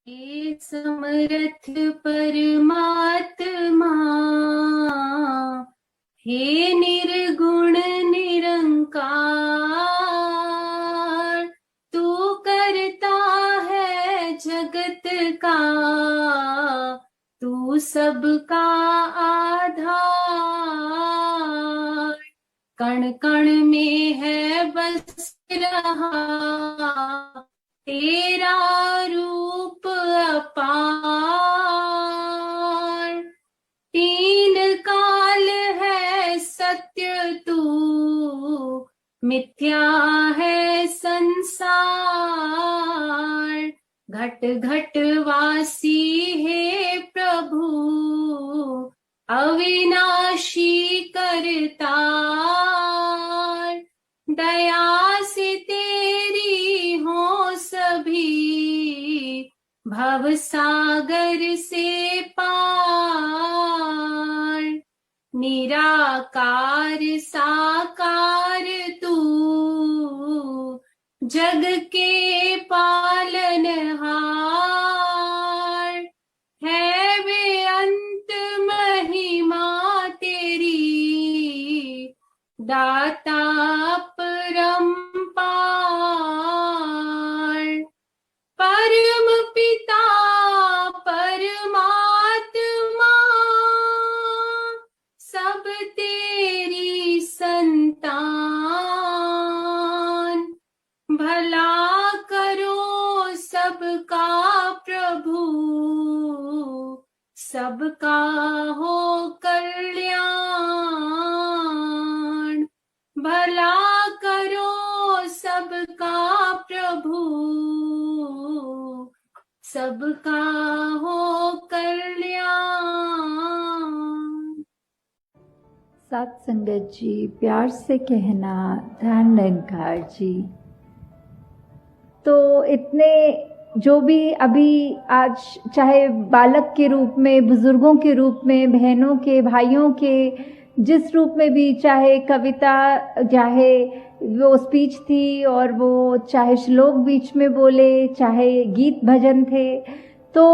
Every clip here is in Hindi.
हे समर्थ परमात्मा, हे निर्गुण निरंकार, तू करता है जगत का, तू सबका आधार। कण कण में है बस रहा तेरा रूप अपार। तीन काल है सत्य तू, मिथ्या है संसार। घट घट वासी हे प्रभु, अविनाशी करतार। दया से तेरी हो सभी, भव सागर से पार। निराकार साकार तू, जग के पालनहार। है बेअंत महिमा तेरी, दाता परम्पार। परम पिता परमात्मा, सब तेरी संतान। भला करो सबका प्रभु, सबका हो कल्याण। भला करो सबका प्रभु, सबका हो कल्याण। सात संगत जी, प्यार से कहना ध्यान निरंकार जी। तो इतने जो भी अभी आज चाहे बालक के रूप में, बुजुर्गों के रूप में, बहनों के, भाइयों के, जिस रूप में भी, चाहे कविता, चाहे वो स्पीच थी और वो चाहे श्लोक बीच में बोले, चाहे गीत भजन थे, तो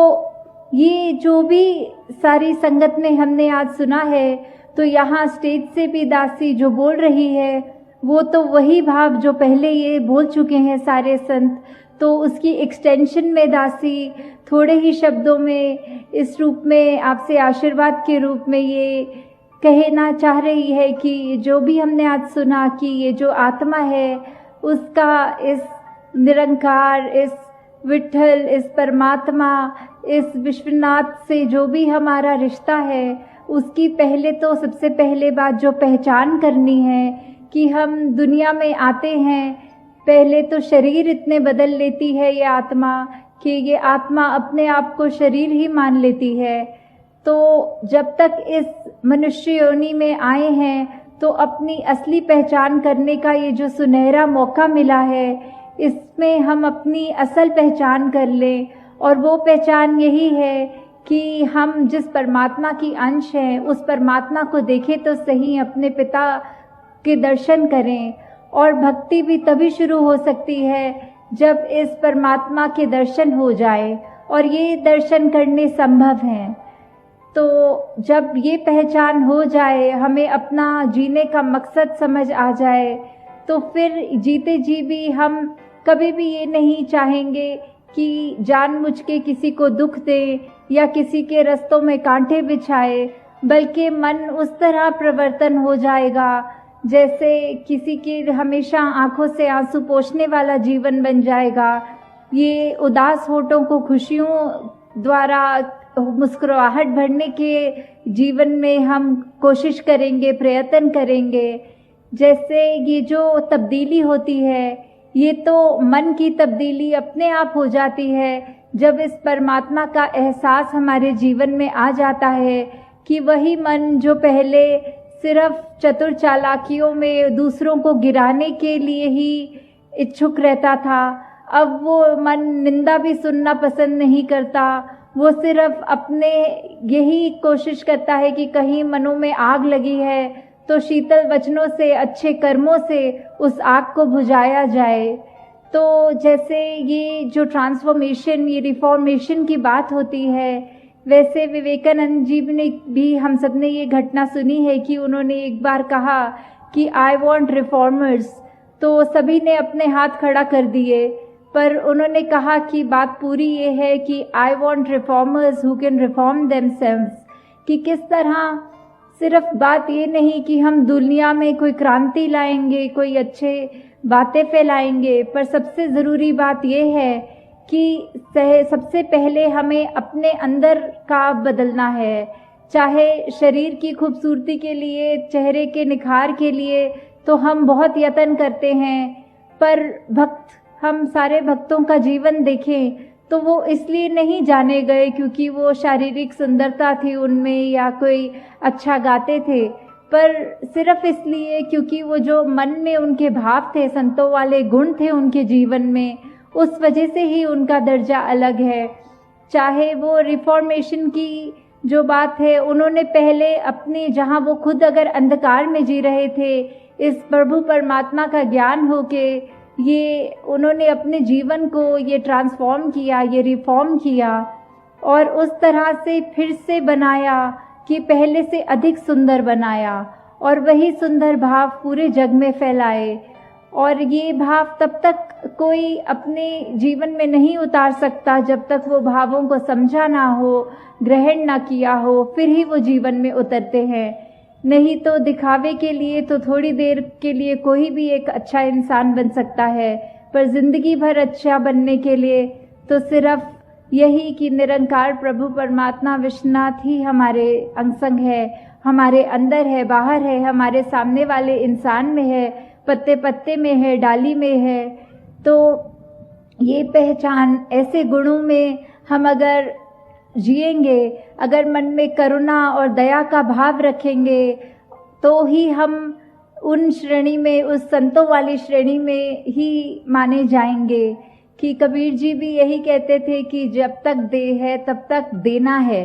ये जो भी सारी संगत में हमने आज सुना है, तो यहाँ स्टेज से भी दासी जो बोल रही है वो तो वही भाव जो पहले ये बोल चुके हैं सारे संत, तो उसकी एक्सटेंशन में दासी थोड़े ही शब्दों में इस रूप में आपसे आशीर्वाद के रूप में ये कहना चाह रही है कि जो भी हमने आज सुना कि ये जो आत्मा है उसका इस निरंकार, इस विठ्ठल, इस परमात्मा, इस विश्वनाथ से जो भी हमारा रिश्ता है, उसकी पहले तो सबसे पहले बात जो पहचान करनी है कि हम दुनिया में आते हैं, पहले तो शरीर इतने बदल लेती है ये आत्मा कि ये आत्मा अपने आप को शरीर ही मान लेती है। तो जब तक इस मनुष्य योनि में आए हैं तो अपनी असली पहचान करने का ये जो सुनहरा मौका मिला है, इसमें हम अपनी असल पहचान कर लें। और वो पहचान यही है कि हम जिस परमात्मा की अंश हैं उस परमात्मा को देखें तो सही, अपने पिता के दर्शन करें। और भक्ति भी तभी शुरू हो सकती है जब इस परमात्मा के दर्शन हो जाए, और ये दर्शन करने संभव हैं। तो जब ये पहचान हो जाए, हमें अपना जीने का मकसद समझ आ जाए, तो फिर जीते जी भी हम कभी भी ये नहीं चाहेंगे कि जानबूझ के किसी को दुख दे या किसी के रास्तों में कांटे बिछाए, बल्कि मन उस तरह प्रवर्तन हो जाएगा जैसे किसी के हमेशा आंखों से आंसू पोंछने वाला जीवन बन जाएगा। ये उदास होठों को खुशियों द्वारा मुस्कुराहट भरने के जीवन में हम कोशिश करेंगे, प्रयत्न करेंगे। जैसे ये जो तब्दीली होती है, ये तो मन की तब्दीली अपने आप हो जाती है जब इस परमात्मा का एहसास हमारे जीवन में आ जाता है कि वही मन जो पहले सिर्फ चतुर चालाकियों में दूसरों को गिराने के लिए ही इच्छुक रहता था, अब वो मन निंदा भी सुनना पसंद नहीं करता। वो सिर्फ अपने यही कोशिश करता है कि कहीं मनों में आग लगी है तो शीतल वचनों से, अच्छे कर्मों से उस आग को बुझाया जाए। तो जैसे ये जो ट्रांसफॉर्मेशन, ये रिफॉर्मेशन की बात होती है, वैसे विवेकानंद जी ने भी, हम सब ने ये घटना सुनी है कि उन्होंने एक बार कहा कि आई वॉन्ट रिफॉर्मर्स, तो सभी ने अपने हाथ खड़ा कर दिए, पर उन्होंने कहा कि बात पूरी ये है कि I want reformers who can reform themselves, कि किस तरह सिर्फ बात ये नहीं कि हम दुनिया में कोई क्रांति लाएंगे, कोई अच्छे बातें फैलाएंगे, पर सबसे ज़रूरी बात ये है कि सबसे पहले हमें अपने अंदर का बदलना है। चाहे शरीर की खूबसूरती के लिए, चेहरे के निखार के लिए तो हम बहुत यत्न करते हैं, पर हम सारे भक्तों का जीवन देखें तो वो इसलिए नहीं जाने गए क्योंकि वो शारीरिक सुंदरता थी उनमें या कोई अच्छा गाते थे, पर सिर्फ इसलिए क्योंकि वो जो मन में उनके भाव थे, संतों वाले गुण थे उनके जीवन में, उस वजह से ही उनका दर्जा अलग है। चाहे वो रिफॉर्मेशन की जो बात है, उन्होंने पहले अपने, जहाँ वो खुद अगर अंधकार में जी रहे थे, इस प्रभु परमात्मा का ज्ञान हो के ये उन्होंने अपने जीवन को ये ट्रांसफॉर्म किया, ये रिफॉर्म किया और उस तरह से फिर से बनाया कि पहले से अधिक सुंदर बनाया और वही सुंदर भाव पूरे जग में फैलाए। और ये भाव तब तक कोई अपने जीवन में नहीं उतार सकता जब तक वो भावों को समझा ना हो, ग्रहण ना किया हो, फिर ही वो जीवन में उतरते हैं। नहीं तो दिखावे के लिए तो थोड़ी देर के लिए कोई भी एक अच्छा इंसान बन सकता है, पर जिंदगी भर अच्छा बनने के लिए तो सिर्फ यही कि निरंकार प्रभु परमात्मा विश्वनाथ ही हमारे अंग संग है, हमारे अंदर है, बाहर है, हमारे सामने वाले इंसान में है, पत्ते पत्ते में है, डाली में है। तो ये पहचान, ऐसे गुणों में हम अगर जिएंगे, अगर मन में करुणा और दया का भाव रखेंगे, तो ही हम उन श्रेणी में, उस संतों वाली श्रेणी में ही माने जाएंगे। कि कबीर जी भी यही कहते थे कि जब तक देह है तब तक देना है।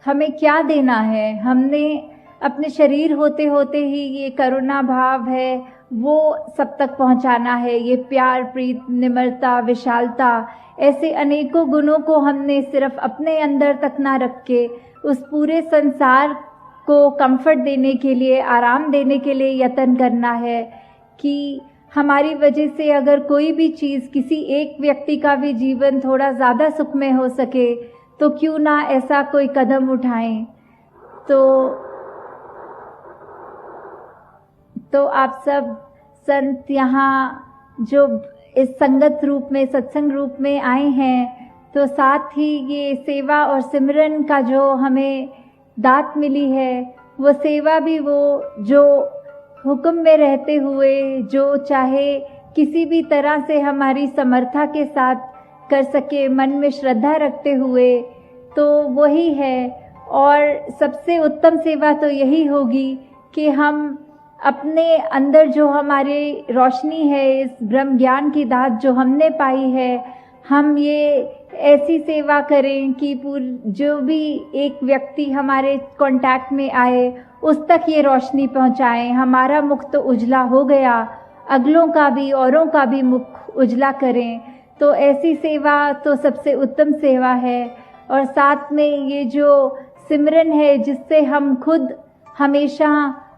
हमें क्या देना है? हमने अपने शरीर होते होते ही ये करुणा भाव है वो सब तक पहुंचाना है। ये प्यार, प्रीत, निम्रता, विशालता, ऐसे अनेकों गुणों को हमने सिर्फ अपने अंदर तक ना रख के उस पूरे संसार को कंफर्ट देने के लिए, आराम देने के लिए यत्न करना है। कि हमारी वजह से अगर कोई भी चीज़, किसी एक व्यक्ति का भी जीवन थोड़ा ज़्यादा सुखमय हो सके तो क्यों ना ऐसा कोई कदम उठाएं। तो आप सब संत यहाँ जो इस संगत रूप में, सत्संग रूप में आए हैं, तो साथ ही ये सेवा और सिमरन का जो हमें दात मिली है, वो सेवा भी वो जो हुक्म में रहते हुए, जो चाहे किसी भी तरह से हमारी समर्था के साथ कर सके, मन में श्रद्धा रखते हुए, तो वही है। और सबसे उत्तम सेवा तो यही होगी कि हम अपने अंदर जो हमारी रोशनी है, इस ब्रह्म ज्ञान की दात जो हमने पाई है, हम ये ऐसी सेवा करें कि जो भी एक व्यक्ति हमारे कांटेक्ट में आए उस तक ये रोशनी पहुंचाएं। हमारा मुख तो उजला हो गया, अगलों का भी, औरों का भी मुख उजला करें। तो ऐसी सेवा तो सबसे उत्तम सेवा है। और साथ में ये जो सिमरन है, जिससे हम खुद हमेशा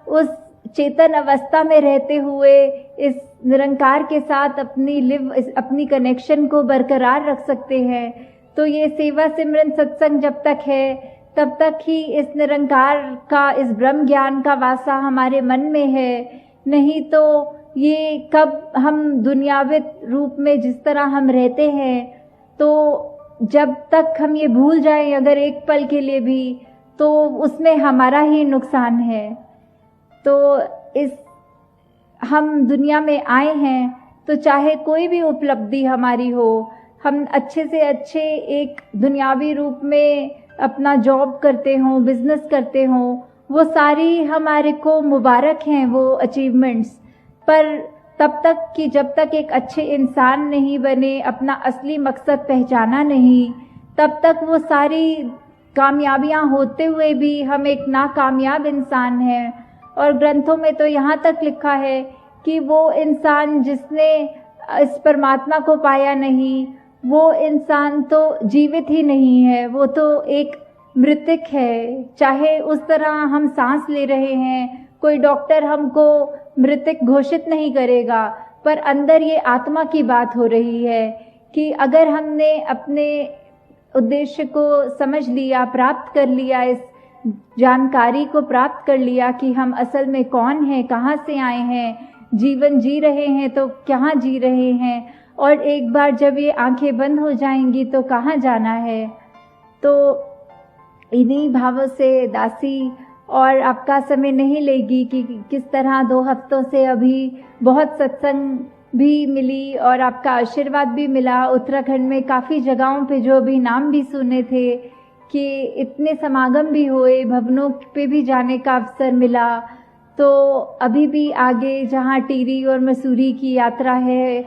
उस चेतन अवस्था में रहते हुए इस निरंकार के साथ अपनी कनेक्शन को बरकरार रख सकते हैं। तो ये सेवा सिमरन सत्संग जब तक है तब तक ही इस निरंकार का, इस ब्रह्म ज्ञान का वासा हमारे मन में है। नहीं तो ये कब हम दुनियावी रूप में जिस तरह हम रहते हैं, तो जब तक हम ये भूल जाएं अगर एक पल के लिए भी, तो उसमें हमारा ही नुकसान है। तो हम दुनिया में आए हैं तो चाहे कोई भी उपलब्धि हमारी हो, हम अच्छे से अच्छे एक दुनियावी रूप में अपना जॉब करते हों, बिजनेस करते हों, वो सारी हमारे को मुबारक हैं वो अचीवमेंट्स। पर तब तक कि जब तक एक अच्छे इंसान नहीं बने, अपना असली मकसद पहचाना नहीं, तब तक वो सारी कामयाबियां होते हुए भी हम एक नाकामयाब इंसान हैं। और ग्रंथों में तो यहाँ तक लिखा है कि वो इंसान जिसने इस परमात्मा को पाया नहीं, वो इंसान तो जीवित ही नहीं है, वो तो एक मृतक है। चाहे उस तरह हम सांस ले रहे हैं, कोई डॉक्टर हमको मृतक घोषित नहीं करेगा, पर अंदर ये आत्मा की बात हो रही है कि अगर हमने अपने उद्देश्य को समझ लिया, प्राप्त कर लिया, इस जानकारी को प्राप्त कर लिया कि हम असल में कौन हैं, कहाँ से आए हैं, जीवन जी रहे हैं तो कहाँ जी रहे हैं, और एक बार जब ये आंखें बंद हो जाएंगी तो कहाँ जाना है। तो इन्हीं भावों से दासी और आपका समय नहीं लेगी कि किस तरह 2 हफ्तों से अभी बहुत सत्संग भी मिली और आपका आशीर्वाद भी मिला। उत्तराखंड में काफ़ी जगहों पे जो अभी नाम भी सुने थे कि इतने समागम भी हुए, भवनों पे भी जाने का अवसर मिला। तो अभी भी आगे जहाँ टिहरी और मसूरी की यात्रा है,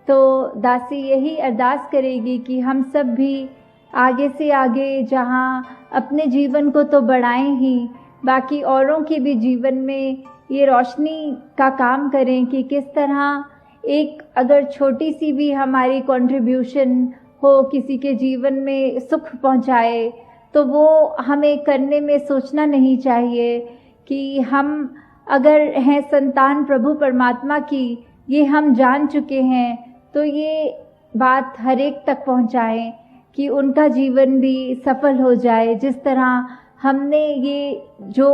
तो दासी यही अरदास करेगी कि हम सब भी आगे से आगे जहाँ अपने जीवन को तो बढ़ाएं ही, बाकी औरों के भी जीवन में ये रोशनी का काम करें कि किस तरह एक अगर छोटी सी भी हमारी कंट्रीब्यूशन हो किसी के जीवन में सुख पहुंचाए, तो वो हमें करने में सोचना नहीं चाहिए कि हम अगर हैं संतान प्रभु परमात्मा की, ये हम जान चुके हैं, तो ये बात हर एक तक पहुंचाएं कि उनका जीवन भी सफल हो जाए। जिस तरह हमने ये जो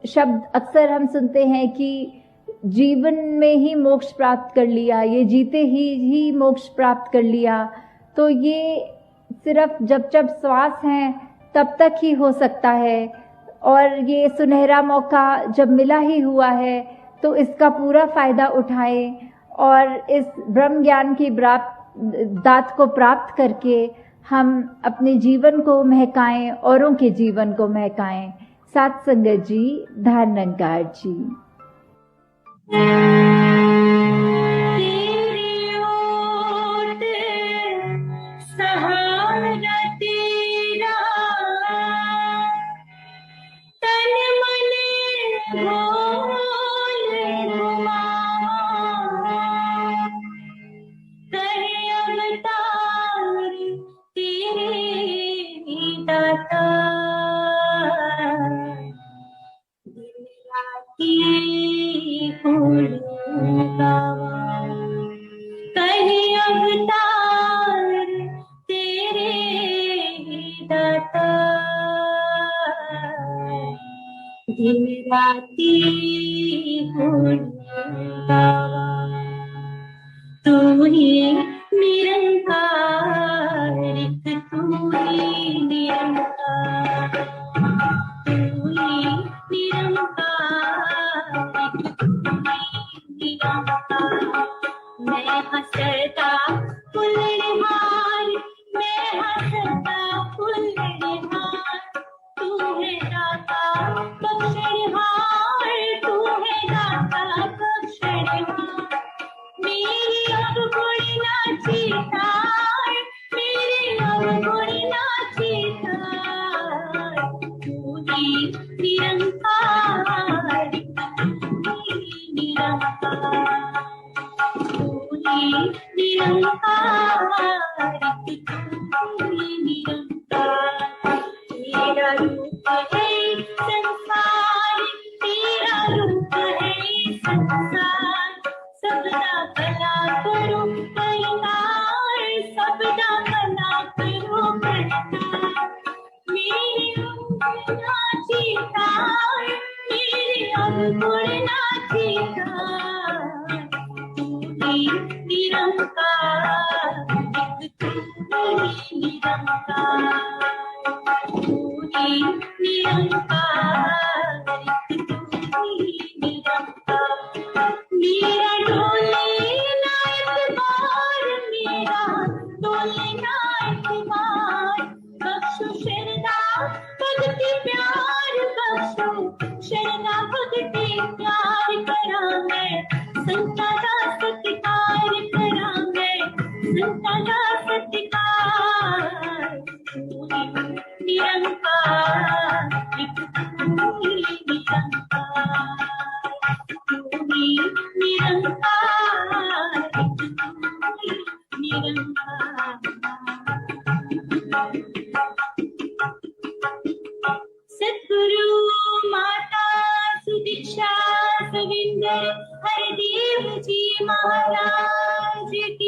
शब्द अक्सर हम सुनते हैं कि जीवन में ही मोक्ष प्राप्त कर लिया, ये जीते ही मोक्ष प्राप्त कर लिया, तो ये सिर्फ जब जब श्वास हैं तब तक ही हो सकता है, और ये सुनहरा मौका जब मिला ही हुआ है तो इसका पूरा फायदा उठाएं और इस ब्रह्म ज्ञान की दात को प्राप्त करके हम अपने जीवन को महकाएं, औरों के जीवन को महकाएं। सात संगत जी, धार निरंकार जी। तेरी ओट सहारा तेरा, तन मन ढोल घुमावा, करे अवतार तेरे दाता, की फूल गावा, कहीं अवतार तेरे दाता, दिन राती फूल गावा, तू ही निरंकार, तू ही निरंकार, तू ही निरंकार, मैं हंसता फुलहार, मैं हंसता फुलहार, तू है दाता बख्शनहार, तू है दाता बख्शनहार, मेरी अब गुण नाची तार, मेरी अब गुण नाची तार, तू ही निरंकार, तू ही निरंकार, तू ही निरंकार, तू ही निरंकार, तेरा रूप है संसार, तेरा रूप है संसार, सबदा भला करो कल्याण, सबदा भला करो कल्याण, मेरी अवगुण नाची तार, मेरी अवगुण नाची तार, तू ही निरंकार, तू ही निरंकार, तू ही निरंकार, तू ही निरंकार, मेरा डोले ना इतबार, मेरा डोले ना इतबार, बख्शो शरदा भगति प्यार, बख्शो शरदा भगति प्यार, करा मैं संता दा सत्कार, करा मैं संता दा सत्कार, तू ही निरंकार, तू ही निरंकार, तू ही निरंकार, सद्गुरु माता सुदीक्षा सविंदर हरिदेव जी महाराज की